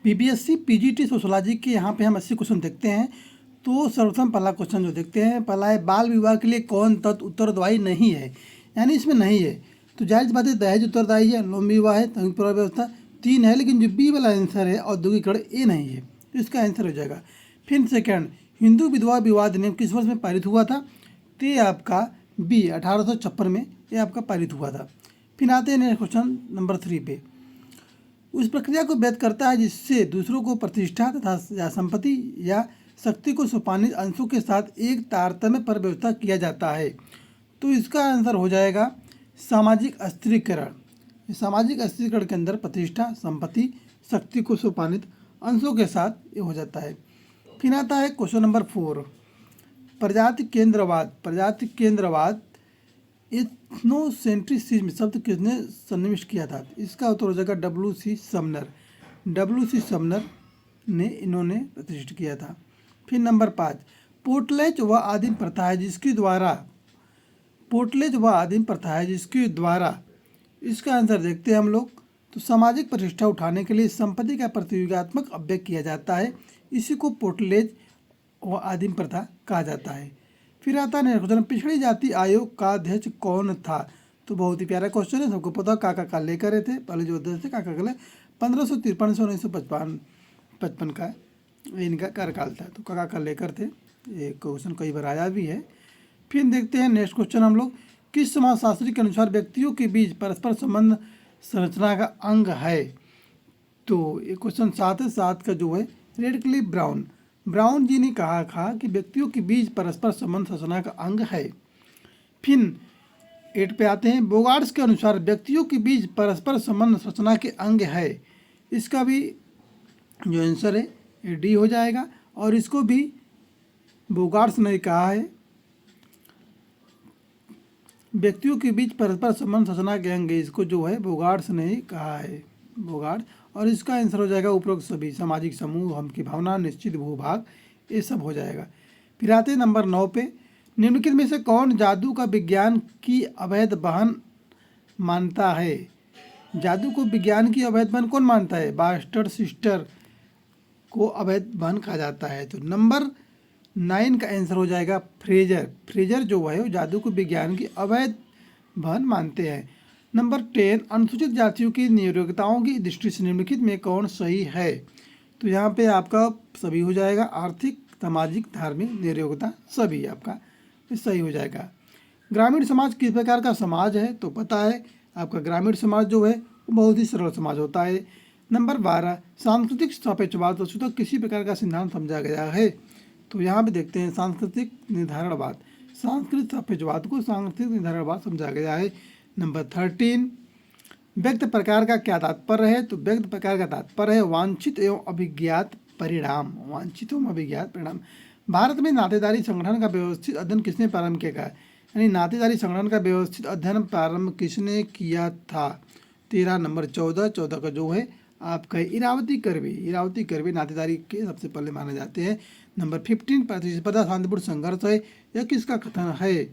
BPSC PGT sociology के यहाँ पे हम 80 क्वेश्चन देखते हैं। तो सर्वप्रथम पहला क्वेश्चन जो देखते हैं, पहला है बाल विवाह के लिए कौन तत्व उत्तरदायी नहीं है, यानी इसमें नहीं है। तो जायज़ बात है, दहेज उत्तरदायी है, लोम विवाह है, संयुक्त परिवार व्यवस्था, 3 है, लेकिन जो बी वाला आंसर है औद्योगिकरण, ए नहीं है, तो इसका आंसर हो जाएगा। फिर सेकेंड, हिंदू विधवा विवाह अधिनियम किस वर्ष में पारित हुआ था? तो ये आपका बी 1856 में ये आपका पारित हुआ था। फिर आते हैं नेक्स्ट क्वेश्चन नंबर 3 पे। उस प्रक्रिया को व्यक्त करता है जिससे दूसरों को प्रतिष्ठा तथा या संपत्ति या शक्ति को सोपानित अंशों के साथ एक तारतम्य पर व्यवस्था किया जाता है। तो इसका आंसर हो जाएगा सामाजिक अस्थिरीकरण। सामाजिक अस्थिरीकरण के अंदर प्रतिष्ठा, संपत्ति, शक्ति को सोपानित अंशों के साथ ये हो जाता है। फिर आता है क्वेश्चन नंबर 4, प्रजाति केंद्रवाद। प्रजाति केंद्रवाद एथनोसेंट्रिसिज्म शब्द किसने सन्निविष्ट किया था? इसका उत्तर हो जाएगा W.C. समनर। W.C. समनर ने इन्होंने प्रतिष्ठित किया था। फिर नंबर 5, पोर्टलेज व आदिम प्रथा है जिसके द्वारा, पोर्टलेज व आदिम प्रथा है जिसके द्वारा, इसका आंसर देखते हैं हम लोग। तो सामाजिक प्रतिष्ठा उठाने के लिए संपत्ति का प्रतियोगात्मक अभ्यास किया जाता है, इसी को पोर्टलेज व आदिम प्रथा कहा जाता है। फिर आता है क्वेश्चन, पिछड़ी जाति आयोग का अध्यक्ष कौन था? तो बहुत ही प्यारा क्वेश्चन है, सबको पता काका का लेकर थे, पहले जो अध्यक्ष थे काका का 1553 से 1955 का इनका कार्यकाल था। तो काका का लेकर थे, ये क्वेश्चन कई बार आया भी है। फिर देखते हैं नेक्स्ट क्वेश्चन हम लोग, किस समाजशास्त्री के अनुसार व्यक्तियों के बीच परस्पर संबंध संरचना का अंग है? तो ये क्वेश्चन 7 है, 7 का जो है रेडक्लिफ ब्राउन जी ने कहा था कि व्यक्तियों के बीच परस्पर संबंध संरचना का अंग है। फिर 8 पे आते हैं, बोगार्ड्स के अनुसार व्यक्तियों के बीच परस्पर संबंध संरचना के अंग है। इसका भी जो आंसर है ये डी हो जाएगा, और इसको भी बोगार्ड्स ने कहा है, व्यक्तियों के बीच परस्पर संबंध संरचना के अंग, इसको जो है बोगार्ड्स ने ही कहा है, बोगार्ड। और इसका आंसर हो जाएगा उपरोक्त सभी, सामाजिक समूह, हम की भावना, निश्चित भूभाग, ये सब हो जाएगा। फिर आते हैं नंबर 9 पे, निम्नलिखित में से कौन जादू का विज्ञान की अवैध बहन मानता है? जादू को विज्ञान की अवैध बहन कौन मानता है? बास्टर्ड सिस्टर को अवैध बहन कहा जाता है। तो नंबर 9 का आंसर हो जाएगा फ्रेजर जो है वो जादू को विज्ञान की अवैध बहन मानते हैं। नंबर 10, अनुसूचित जातियों की नियोक्ताओं की दृष्टि से निम्नलिखित में कौन सही है? तो यहाँ पे आपका सभी हो जाएगा, आर्थिक, सामाजिक, धार्मिक नियोक्ता सभी आपका सही हो जाएगा। ग्रामीण समाज किस प्रकार का समाज है? तो पता है आपका ग्रामीण समाज जो है वो बहुत ही सरल समाज होता है। नंबर 12, सांस्कृतिक सापेक्षवाद वस्तुतः किसी प्रकार का सिद्धांत समझा गया है? तो यहाँ पे देखते हैं सांस्कृतिक निर्धारणवाद, सांस्कृतिक सापेक्षवाद को सांस्कृतिक निर्धारणवाद समझा गया है। नंबर 13, व्यक्त प्रकार का क्या तात्पर्य है? तो व्यक्त प्रकार का तात्पर्य है वांछित एवं अभिज्ञात परिणाम, वांछित एवं अभिज्ञात परिणाम। भारत में नातेदारी संगठन का व्यवस्थित अध्ययन किसने प्रारंभ किया? यानी नातेदारी संगठन का व्यवस्थित अध्ययन प्रारंभ किसने किया था? 13 नंबर 14 का जो है आपका इरावती कर्वे नातेदारी के सबसे पहले माने जाते हैं। नंबर 15, प्रतिस्पर्धा शांतिपूर्ण संघर्ष है, यह किसका कथन है?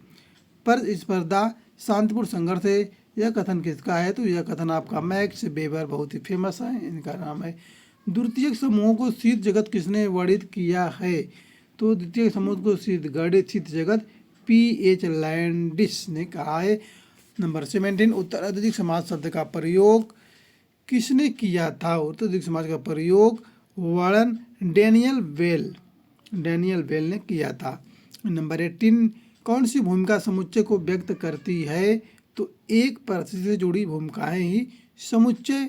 प्रतिस्पर्धा शांतिपूर्ण संघर्ष है, यह कथन किसका है? तो यह कथन आपका मैक्स वेबर, बहुत ही फेमस है, इनका नाम है। द्वितीयक समूहों को शीत जगत किसने वर्णित किया है? तो द्वितीय समूह को शीत जगत P.H. लैंडिस ने कहा है। नंबर 17, उत्तराधिक समाज शब्द का प्रयोग किसने किया था? उत्तराधिक समाज का प्रयोग वर्णन डेनियल वेल ने किया था। नंबर 18, कौन सी भूमिका समुच्चय को व्यक्त करती है? तो एक परिस्थिति से जुड़ी भूमिकाएं ही समुच्चय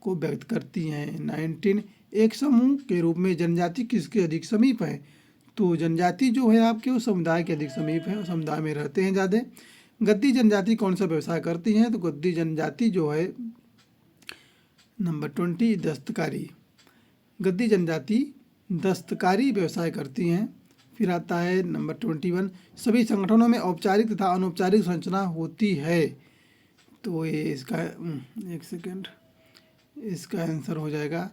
को व्यक्त करती हैं। 19, एक समूह के रूप में जनजाति किसके अधिक समीप है? तो जनजाति जो है आपके वो समुदाय के अधिक समीप है, समुदाय में रहते हैं ज़्यादा। गद्दी जनजाति कौन सा व्यवसाय करती हैं? तो गद्दी जनजाति जो है नंबर 20, दस्तकारी, गद्दी जनजाति दस्तकारी व्यवसाय करती हैं। फिर आता है नंबर 21, सभी संगठनों में औपचारिक तथा अनौपचारिक संरचना होती है। तो ये इसका एक सेकेंड, इसका आंसर हो जाएगा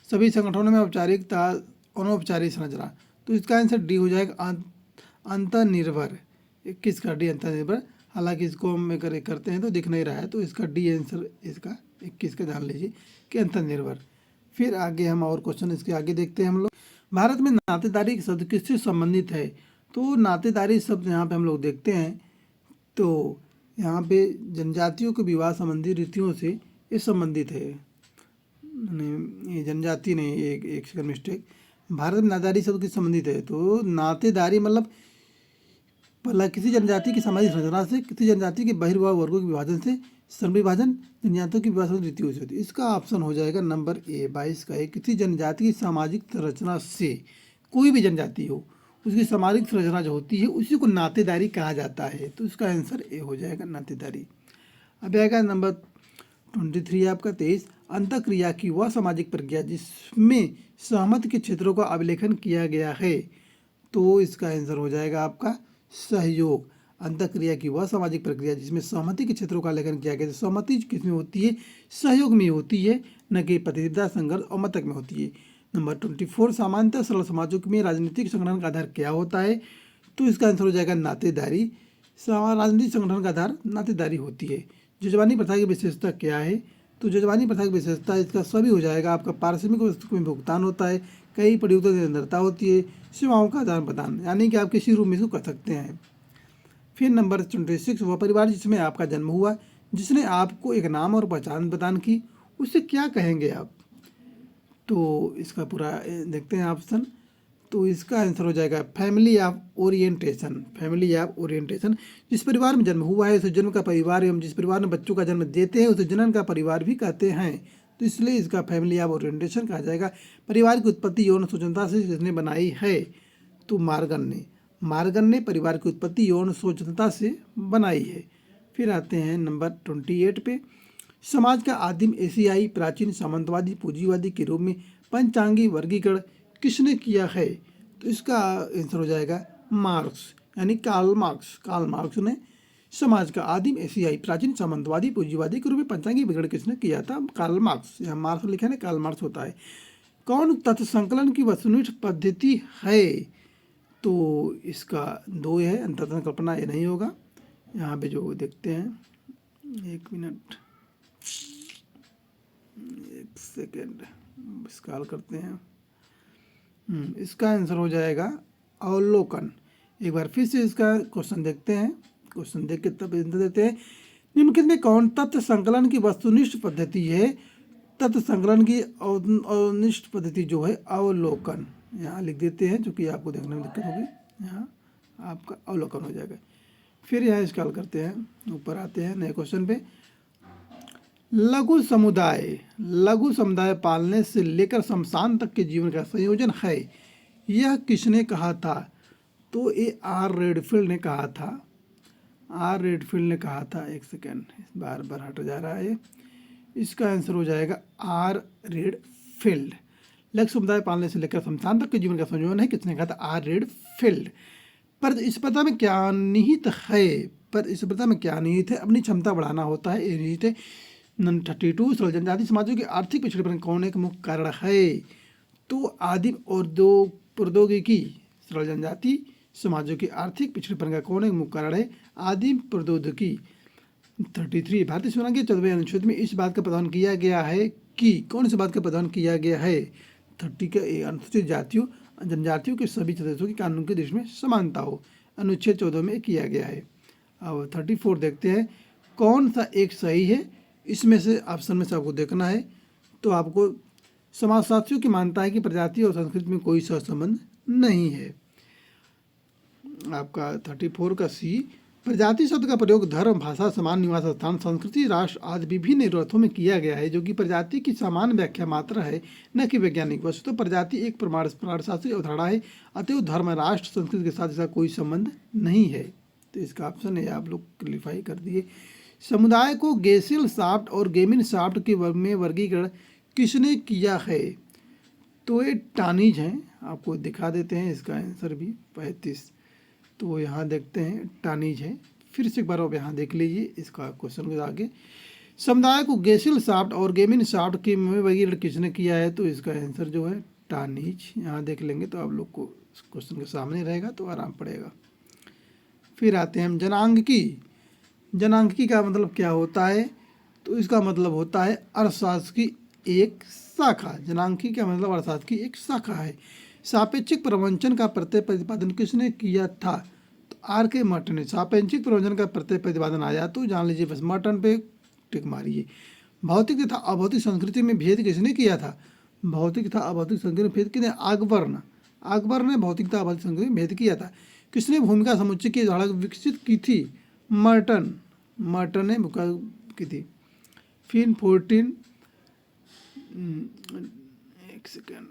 सभी संगठनों में औपचारिक तथा अनौपचारिक संरचना। तो इसका आंसर डी हो जाएगा अंतर्निर्भर। 21 का डी अंतर्निर्भर, हालांकि इसको हम करते हैं तो दिख नहीं रहा है, तो इसका डी आंसर इसका 21 का जान लीजिए कि अंतर्निर्भर। फिर आगे हम और क्वेश्चन इसके आगे देखते हैं हम लोग। भारत में नातेदारी शब्द किससे संबंधित है? तो नातेदारी शब्द यहाँ पे हम लोग देखते हैं तो यहाँ पे जनजातियों के विवाह संबंधी रीतियों से ये संबंधित है। नहीं, ये जनजाति नहीं, एक सेकंड मिस्टेक। भारत में नातेदारी शब्द किससे संबंधित है? तो नातेदारी मतलब पहला किसी जनजाति की सामाजिक संरचना से, किसी जनजाति के बहिर्वाह वर्गों के विभाजन से, श्रम विभाजन जनजातियों की विवाह संबंधी रीतियों से होती है। इसका ऑप्शन हो जाएगा नंबर ए 22 का है। किसी जनजाति की सामाजिक संरचना से, कोई भी जनजाति हो उसकी सामाजिक संरचना जो होती है उसी को नातेदारी कहा जाता है। तो इसका आंसर ए हो जाएगा, नातेदारी। अब आएगा नंबर 23 आपका 23। अंतःक्रिया की वह सामाजिक प्रक्रिया जिसमें सहमति के क्षेत्रों का अभिलेखन किया गया है। तो इसका आंसर हो जाएगा आपका सहयोग। अंतःक्रिया की वह सामाजिक प्रक्रिया जिसमें सहमति के क्षेत्रों का अवलोकन किया गया है। सहमति किसमें होती है? सहयोग में होती है, न कि प्रतिनिधित्व, संघर्ष और मतक में होती है। नंबर 24। सामान्यतः सरल समाजों में राजनीतिक संगठन का आधार क्या होता है? तो इसका आंसर हो जाएगा नातेदारी। राजनीतिक संगठन का आधार नातेदारी होती है। जजमानी प्रथा की विशेषता क्या है? तो जजमानी प्रथा की विशेषता इसका सभी हो जाएगा आपका। पारिश्रमिक वस्तु में भुगतान होता है, कई प्रयुक्तों की निरंतरता होती है, सेवाओं का आदान प्रदान, यानी कि आप किसी रूप में इसको कर सकते हैं। फिर नंबर 26। वह परिवार जिसमें आपका जन्म हुआ, जिसने आपको एक नाम और पहचान प्रदान की, उसे क्या कहेंगे आप? तो इसका पूरा देखते हैं ऑप्शन। तो इसका आंसर हो जाएगा family of orientation. Family of orientation. जिस परिवार में जन्म हुआ है उसे जन्म का परिवार, एवं जिस परिवार में बच्चों का जन्म देते हैं उसे जनन का परिवार भी कहते हैं। तो इसलिए इसका फैमिली ऑफ ओरिएंटेशन कहा जाएगा। परिवार की उत्पत्ति यौन स्वतंत्रता से जिसने बनाई है? तो मार्गन ने परिवार की उत्पत्ति यौन स्वतंत्रता से बनाई है। फिर आते हैं नंबर 28 पे। समाज का आदिम एशियाई प्राचीन सामंतवादी पूंजीवादी के रूप में पंचांगी वर्गीकरण किसने किया है? तो इसका आंसर हो जाएगा मार्क्स, यानी कार्ल मार्क्स। कार्ल मार्क्स ने समाज का आदिम एशियाई प्राचीन सामंतवादी पूंजीवादी के रूप में पंचांगी वर्गीकरण किसने किया था? Karl Marx. यहाँ मार्क्स लिखा है, कार्ल मार्क्स होता है। कौन तथ्य संकलन की वस्तुनिष्ठ पद्धति है? तो इसका 2 है, अंततः कल्पना ये नहीं होगा। यहाँ पे जो देखते हैं, एक मिनट, एक सेकेंड स्क्रॉल करते हैं। इसका आंसर हो जाएगा अवलोकन। एक बार फिर से इसका क्वेश्चन देखते हैं। क्वेश्चन देख के तब आंसर देते हैं। निम्नलिखित में कौन तथ्य संकलन की वस्तुनिष्ठ पद्धति है? तथ्य संकलन की अनिष्ठ पद्धति जो है अवलोकन। यहाँ लिख देते हैं, जो कि आपको देखने में दिक्कत होगी। यहाँ आपका अवलोकन हो जाएगा। फिर यहाँ स्क्रॉल करते हैं, ऊपर आते हैं नए क्वेश्चन पे। लघु समुदाय पालने से लेकर शमशान तक के जीवन का संयोजन है, यह किसने कहा था? तो ये आर रेडफील्ड ने कहा था। आर रेडफील्ड ने कहा था। एक सेकेंड, बार बार हट जा रहा है। इसका आंसर हो जाएगा आर रेडफील्ड। लघु समुदाय पालने से लेकर शमशान तक के जीवन का संयोजन है, किसने कहा था? R Redfield. पर इस प्रथा में क्या निहित है? अपनी क्षमता बढ़ाना होता है, ये निहित है। 32। सरल जनजाति समाजों के आर्थिक पिछड़ेपन कौन एक मुख्य कारण है? तो आदिम और दो प्रौद्योगिकी। सरल जनजाति समाजों के आर्थिक पिछड़ेपन का कौन एक मुख्य कारण है? आदिम प्रौद्योगिकी। 33। भारतीय संविधान के 14वें अनुच्छेद में इस बात का प्रावधान किया गया है कि, कौन सी बात का प्रावधान किया गया है? 30 का अनुसूचित जातियों जनजातियों के सभी सदस्यों की कानून की दृष्टि में समानता हो, अनुच्छेद 14 में किया गया है। अब 34 देखते हैं, कौन सा एक सही है? इसमें से ऑप्शन में से आपको देखना है। तो आपको समाजशास्त्रियों की मानता है कि प्रजाति और संस्कृति में कोई सहसंबंध नहीं है। आपका 34 का सी। प्रजाति शब्द का प्रयोग धर्म, भाषा, समान निवास स्थान, संस्कृति, राष्ट्र आदि विभिन्न अर्थों में किया गया है, जो कि प्रजाति की सामान्य व्याख्या मात्र है, न कि वैज्ञानिक। वस्तु तो प्रजाति एक प्रमाणशास्त्री अवधारणा है, अतएव धर्म, राष्ट्र, संस्कृति के साथ इसका कोई संबंध नहीं है। तो इसका ऑप्शन है, आप लोग क्लिफाई कर दिए। समुदाय को गेसिल शाफ्ट और गेमिन शाफ्ट के वर्ग में वर्गीकरण किसने किया है? तो ये टानीज हैं, आपको दिखा देते हैं। इसका आंसर भी 35। तो यहाँ देखते हैं, टानीज है। फिर से एक बार आप यहाँ देख लीजिए इसका क्वेश्चन के आगे। समुदाय को गेसिल शाफ्ट और गेमिन शाफ्ट के में वर्गीकरण किसने किया है? तो इसका आंसर जो है टानीज। यहाँ देख लेंगे तो आप लोग को क्वेश्चन के सामने रहेगा, तो आराम पड़ेगा। फिर आते हैं हम जनांगिकी। जनांगिकी का मतलब क्या होता है? तो इसका मतलब होता है अर्थशास्त्र की एक शाखा, जनांकी का मतलब अर्थशास्त्र की एक शाखा है। सापेक्षिक प्रवंचन का प्रत्यय प्रतिपादन किसने किया था? तो आर के मर्टन ने। सापेक्षिक प्रवंचन का प्रत्यय प्रतिपादन आया तो जान लीजिए बस मर्टन पे टिक मारिए। भौतिक तथा अभौतिक संस्कृति में भेद किसने किया था? भौतिक तथा अभौतिक संस्कृति में भेद किसने? अकबर ने भौतिक तथा अभौतिक संस्कृति में भेद किया था। किसने भूमिका समुच्चय की धारणा विकसित की थी? मर्टन ने भूमिका की थी। फिर 14 एक second,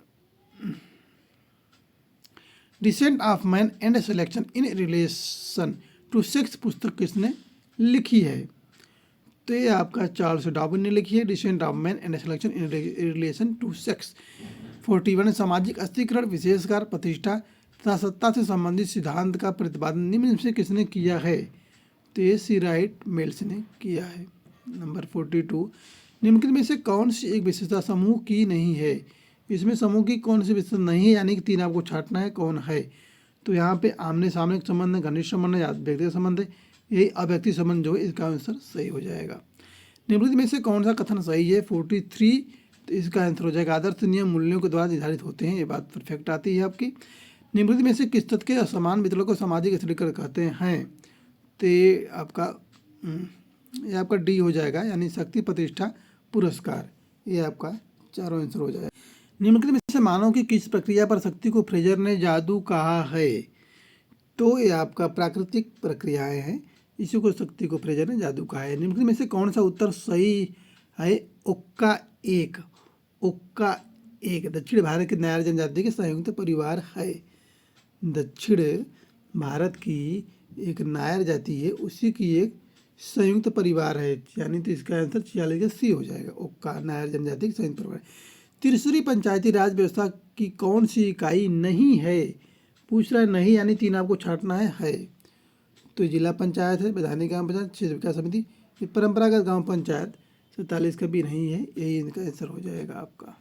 descent of man and selection in relation to sex पुस्तक किसने लिखी है? तो ये आपका चार्ल्स डार्विन ने लिखी है, descent of man and selection in relation to sex. 41 सामाजिक अस्थिकरण, विशेषकर प्रतिष्ठा तथा सत्ता से संबंधित सिद्धांत का प्रतिपादन निम्न से किसने किया है? तो ये सी राइट मेल्स ने किया है। नंबर 42, निम्नलिखित में से कौन सी एक विशेषता समूह की नहीं है? इसमें समूह की कौन सी विशेषता नहीं है, यानी कि 3 आपको छांटना है, कौन है? तो यहाँ पे आमने सामने संबंध है, घनिष्ठ संबंध है या व्यक्तिगत संबंध है, यही अव्यक्ति संबंध जो है, इसका आंसर सही हो जाएगा। निम्नलिखित में से कौन सा कथन सही है? 43, तो इसका आंसर हो जाएगा आदर्श नियम मूल्यों के द्वारा निर्धारित होते हैं, ये बात परफेक्ट आती है आपकी। निम्नलिखित में से किस तथ्य के असमान वितरण को सामाजिक स्थिरीकरण कहते हैं? तो ये आपका डी हो जाएगा, यानी शक्ति, प्रतिष्ठा, पुरस्कार, ये आपका चारों आंसर हो जाएगा। निम्नलिखित में से मानव की किस प्रक्रिया पर शक्ति को फ्रेजर ने जादू कहा है? तो ये आपका प्राकृतिक प्रक्रियाएं हैं, इसी को शक्ति को फ्रेजर ने जादू कहा है। निम्नलिखित में से कौन सा उत्तर सही है? ओक्का एक दक्षिण भारत के नायर जनजाति के संयुक्त परिवार है। दक्षिण भारत की एक नायर जाति है, उसी की एक संयुक्त परिवार है, यानी तो इसका आंसर 46 का सी हो जाएगा, ओक्का नायर जनजाति के संयुक्त परिवार। त्रिस्तरीय पंचायती राज व्यवस्था की कौन सी इकाई नहीं है? पूछ रहा है नहीं, यानी 3 आपको छांटना है। तो जिला पंचायत है, वैधानिक ग्राम पंचायत, क्षेत्र विकास समिति, परंपरागत गांव पंचायत। 47 का भी नहीं है, यही इनका आंसर हो जाएगा आपका।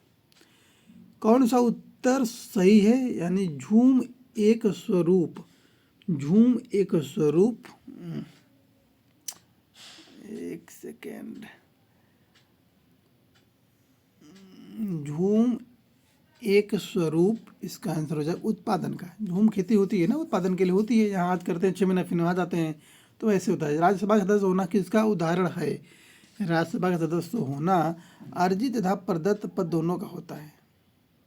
कौन सा उत्तर सही है? यानी झूम एक स्वरूप, एक सेकेंड, झूम एक स्वरूप, इसका आंसर हो जाए उत्पादन का। झूम खेती होती है ना, उत्पादन के लिए होती है, यहाँ आज करते हैं 6 महीना फिर वहाँ जाते हैं, तो ऐसे होता है। राज्यसभा का सदस्य होना किसका उदाहरण है? राज्यसभा का सदस्य होना अर्जित तथा प्रदत्त पद दोनों का होता है,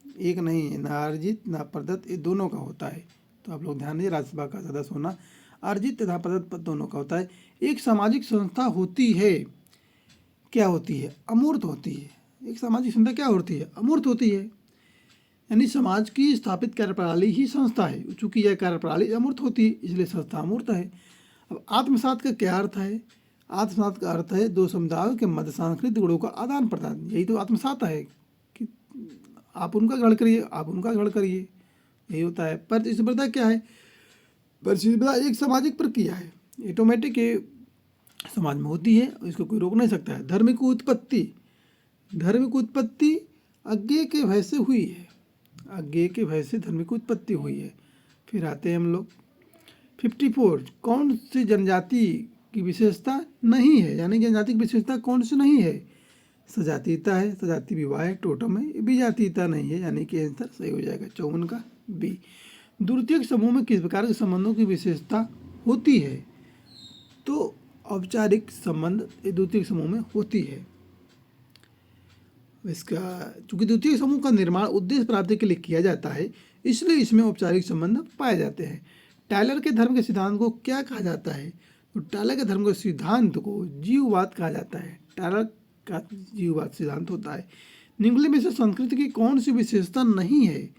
एक नहीं है, ना अर्जित ना प्रदत्त, ये दोनों का होता है। तो आप लोग ध्यान दीजिए, राज्यसभा का सदस्य होना अर्जित तथा प्रदत्त पद दोनों का होता है। एक सामाजिक संस्था होती है, क्या होती है? अमूर्त होती है। एक सामाजिक संस्था क्या होती है? अमूर्त होती है, यानी समाज की स्थापित कार्यप्रणाली ही संस्था है, चूंकि यह कार्यप्रणाली अमूर्त होती है इसलिए संस्था अमूर्त है। अब आत्मसात का क्या अर्थ है? आत्मसात का अर्थ है 2 समुदायों के मध्य सांस्कृतिक गुणों का आदान प्रदान, यही तो आत्मसात है कि आप उनका ग्रहण करिए, आप उनका ग्रहण करिए, यही होता है। प्रतिस्पर्धा क्या है? प्रतिस्पर्धा एक सामाजिक प्रक्रिया है, ऑटोमेटिक ये समाज में होती है, इसको कोई रोक नहीं सकता है। धर्म की उत्पत्ति अज्ञेय के भय से हुई है, अज्ञेय के भय से धर्म की उत्पत्ति हुई है। फिर आते हैं हम लोग 54, कौन सी जनजाति की विशेषता नहीं है? यानी जनजाति की विशेषता कौन सी नहीं है? सजातीयता है, सजाति विवाह है, टोटम है, विजातीयता नहीं है, यानी कि आंसर सही हो जाएगा 54 का बी। द्वितीयक समूह में किस प्रकार के संबंधों की विशेषता होती है? तो औपचारिक संबंध द्वितीयक समूह में होती है। इसका चूंकि द्वितीय समूह का निर्माण उद्देश्य प्राप्ति के लिए किया जाता है, इसलिए इसमें औपचारिक संबंध पाए जाते हैं। टायलर के धर्म के सिद्धांत को क्या कहा जाता है? तो टायलर के धर्म के सिद्धांत को जीववाद कहा जाता है, टायलर का जीववाद सिद्धांत होता है। निम्नलिखित में से संस्कृति की कौन सी विशेषता नहीं है?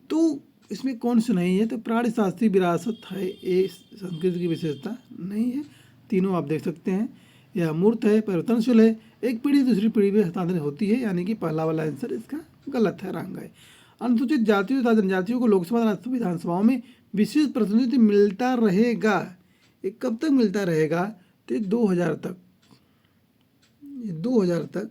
तो इसमें कौन सी नहीं है? तो प्राणीशास्त्रीय विरासत है, ये संस्कृति की विशेषता नहीं है। तीनों आप देख सकते हैं, यह अमूर्त है, परिवर्तनशील है, एक पीढ़ी दूसरी पीढ़ी में हस्तांतरित होती है, यानी कि पहला वाला आंसर इसका गलत है, रंग है। अनुसूचित जातियों तथा जनजातियों को लोकसभा राज्यसभा विधानसभाओं में विशेष प्रतिनिधित्व मिलता रहेगा, ये कब तक मिलता रहेगा? तो 2000 तक, 2000 तक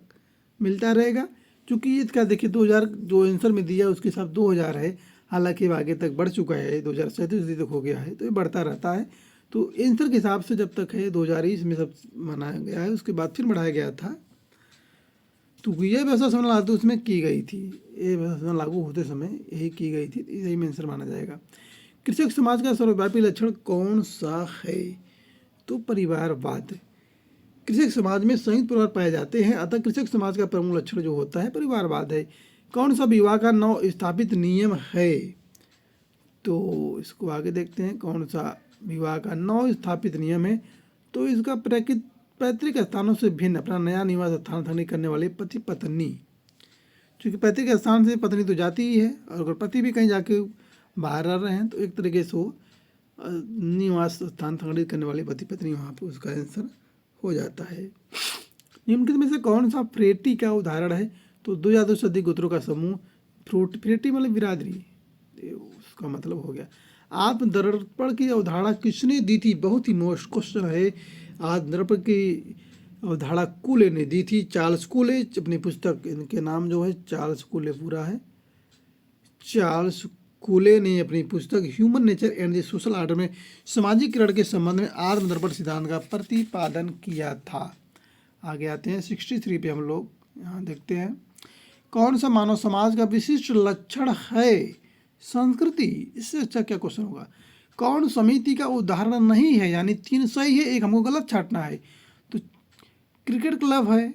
मिलता रहेगा। चूँकि इसका देखिए 2000 जो आंसर में दिया उसके हिसाब 2000 है, हालांकि आगे तक बढ़ चुका है, 2037 तक हो गया है, तो ये बढ़ता रहता है। तो आंसर के हिसाब से जब तक है 2020 में सब मनाया गया है, उसके बाद फिर बढ़ाया गया था। तो यह व्यवस्था संविधान लागू उसमें की गई थी, ये व्यवस्था संविधान लागू होते समय यही की गई थी, यही में आंसर माना जाएगा। कृषक समाज का सर्वव्यापी लक्षण कौन सा है? तो परिवारवाद। कृषक समाज में संयुक्त परिवार पाए जाते हैं, अतः कृषक समाज का प्रमुख लक्षण जो होता है परिवारवाद है। कौन सा विवाह का नव स्थापित नियम है? तो इसको आगे देखते हैं, कौन सा विवाह का नव स्थापित नियम है? तो इसका पैतृक स्थानों से भिन्न अपना नया निवास स्थान करने वाले पति पत्नी, क्योंकि पैतृक स्थान से पत्नी तो जाती ही है, और अगर पति भी कहीं जाके बाहर रह रहे हैं तो एक तरीके से वो निवास स्थान संगठित करने वाले पति पत्नी वहाँ पर उसका आंसर हो जाता है। निम्नलिखित में से कौन सा फ्रेटी का उदाहरण है? तो 2 या 2 से अधिक गोत्रों का समूह। फ्रेटी मतलब बिरादरी, उसका मतलब हो गया। आत्मदर्पण की अवधारणा किसने दी थी? बहुत ही मोस्ट क्वेश्चन है। आत्मदर्पण की अवधारणा कूले ने दी थी, चार्ल्स कूले। अपनी पुस्तक, इनके नाम जो है चार्ल्स कूले पूरा है, चार्ल्स कूले ने अपनी पुस्तक human nature and the social order में सामाजिकरण के संबंध में आत्मदर्पण सिद्धांत का प्रतिपादन किया था। आगे आते हैं 63 पे हम लोग यहाँ देखते हैं, कौन सा मानव समाज का विशिष्ट लक्षण है? संस्कृति। इससे अच्छा क्या क्वेश्चन होगा? कौन समिति का उदाहरण नहीं है? यानी 3 सही है, एक हमको गलत छांटना है। तो क्रिकेट क्लब है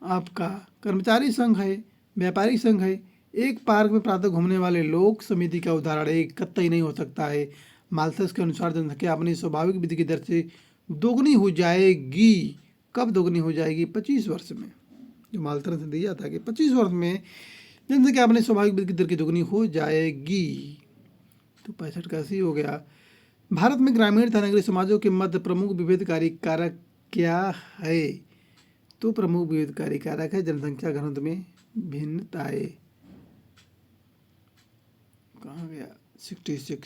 आपका, कर्मचारी संघ है, व्यापारी संघ है। एक पार्क में प्रातः घूमने वाले लोग समिति का उदाहरण एक कतई नहीं हो सकता है। माल्थस के अनुसार जनसंख्या अपनी स्वाभाविक वृद्धि की दर से दोगुनी हो जाएगी। कब दोगुनी हो जाएगी? 25 वर्ष में, जो माल्थस ने दिया था कि 25 वर्ष में जनसंख्या अपनी स्वाभाविक वृद्धि की दर की दोगुनी हो जाएगी। तो 65 का सी हो गया। भारत में ग्रामीण तथा नगरीय समाजों के मध्य प्रमुख विभेदकारी कारक क्या है? तो प्रमुख विभेदकारी कारक है जनसंख्या घनत्व में भिन्नताएं। कहाँ गया? 66।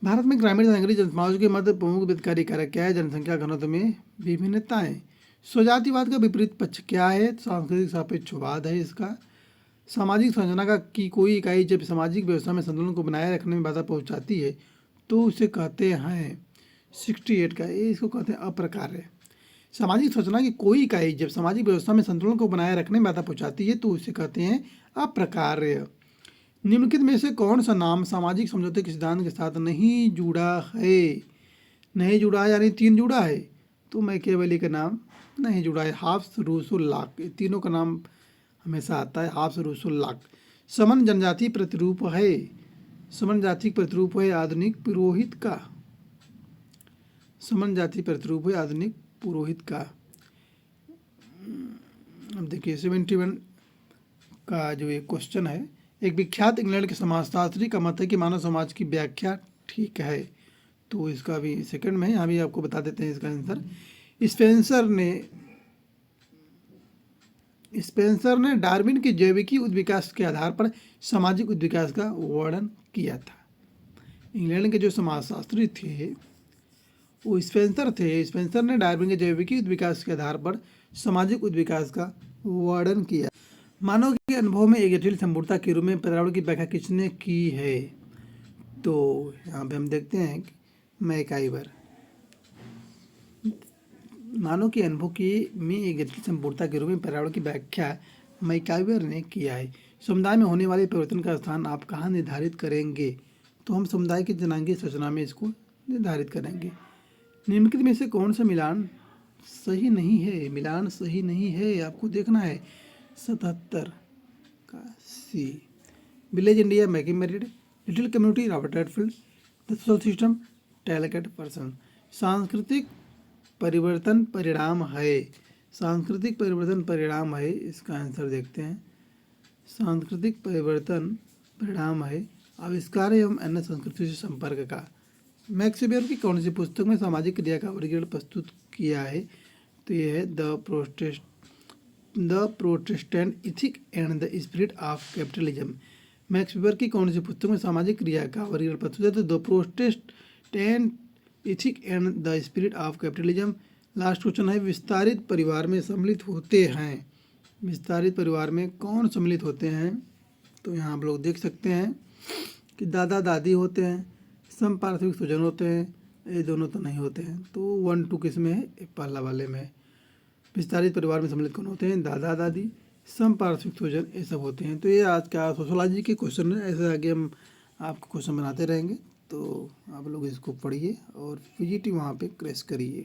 भारत में ग्रामीण तथा नगरीय समाजों के मध्य प्रमुख विभेदकारी कारक क्या है? जनसंख्या घनत्व में विभिन्नताएं। स्वजातिवाद का विपरीत पक्ष क्या है? सांस्कृतिक सापेक्षवाद है इसका। सामाजिक संरचना का की कोई इकाई जब सामाजिक व्यवस्था में संतुलन को बनाए रखने में बाधा पहुंचाती है तो उसे कहते हैं, 68 का ये, इसको कहते हैं अप्रकार्य। सामाजिक संरचना की कोई इकाई जब सामाजिक व्यवस्था में संतुलन को बनाए रखने में बाधा पहुंचाती है तो उसे कहते हैं अप्रकार्य। निम्नलिखित में से कौन सा नाम सामाजिक समझौते के सिद्धांत के साथ नहीं जुड़ा है? नहीं जुड़ा है यानी 3 जुड़ा है, तो मैकियावेली का नाम नहीं जुड़ा है। हाब्स, रूसो, लॉक, ये तीनों का नाम हमेशा आता है, हाब्स, रूसो, लॉक। समन जनजाति प्रतिरूप है, समन जाति प्रतिरूप है आधुनिक पुरोहित का, समन जाति प्रतिरूप है आधुनिक पुरोहित का। अब देखिए 71 का जो एक क्वेश्चन है, एक विख्यात इंग्लैंड के समाजशास्त्री का मत है कि मानव समाज की व्याख्या ठीक है। तो इसका भी सेकंड में, यहाँ भी आपको बता देते हैं इसका आंसर। स्पेंसर ने डार्विन के जैविकी उद्विकास के आधार पर सामाजिक उद्विकास का वर्णन किया था। इंग्लैंड के जो समाजशास्त्री थे वो स्पेंसर थे। स्पेंसर ने डार्विन के जैविकी उद्विकास के आधार पर सामाजिक उद्विकास का वर्णन किया। मानव के अनुभव में एक जटिल संपूर्णता के रूप में पर्यावरण की व्याख्या किसने की है? तो यहाँ पे हम देखते हैं कि मैकाइवर। मानव के अनुभव में एक जटिल संपूर्णता के रूप में पर्यावरण की व्याख्या मैकाइवर ने किया है। समुदाय में होने वाले परिवर्तन का स्थान आप कहाँ निर्धारित करेंगे? तो हम समुदाय की जनांगीय संरचना में इसको निर्धारित करेंगे। निम्नलिखित में से कौन सा मिलान सही नहीं है? मिलान सही नहीं है, आपको देखना है। 77 का C. Village India, making merit, little community, Robert Redfield, the social system, talented person. सांस्कृतिक परिवर्तन परिणाम है, सांस्कृतिक परिवर्तन परिणाम है, इसका आंसर देखते हैं। सांस्कृतिक परिवर्तन परिणाम है आविष्कार एवं अन्य संस्कृति से संपर्क का। मैक्स वेबर की कौन सी पुस्तक में सामाजिक क्रिया का वर्गीकरण प्रस्तुत किया है? तो ये है the Protestant ethic and the spirit of capitalism. Max weber की कौन सी पुस्तक में सामाजिक क्रिया का वर्गीकरण प्रस्तुत है? तो the Protestant ethic and the spirit of capitalism. Last question है, विस्तारित परिवार में सम्मिलित होते हैं। विस्तारित परिवार में कौन सम्मिलित होते हैं? तो यहाँ आप लोग देख सकते हैं कि दादा दादी होते हैं, समपार्श्विक स्वजन होते हैं, ये दोनों तो नहीं होते हैं। तो 1 2 किस में है? पहला वाले में। विस्तारित परिवार में सम्मिलित कौन होते हैं? दादा दादी, समपार्श्विक स्वजन, ये सब होते हैं। तो ये आज का सोशोलॉजी के क्वेश्चन है। ऐसे आगे हम आपको क्वेश्चन बनाते रहेंगे, तो आप लोग इसको पढ़िए और पीजीटी वहाँ पे क्रैश करिए।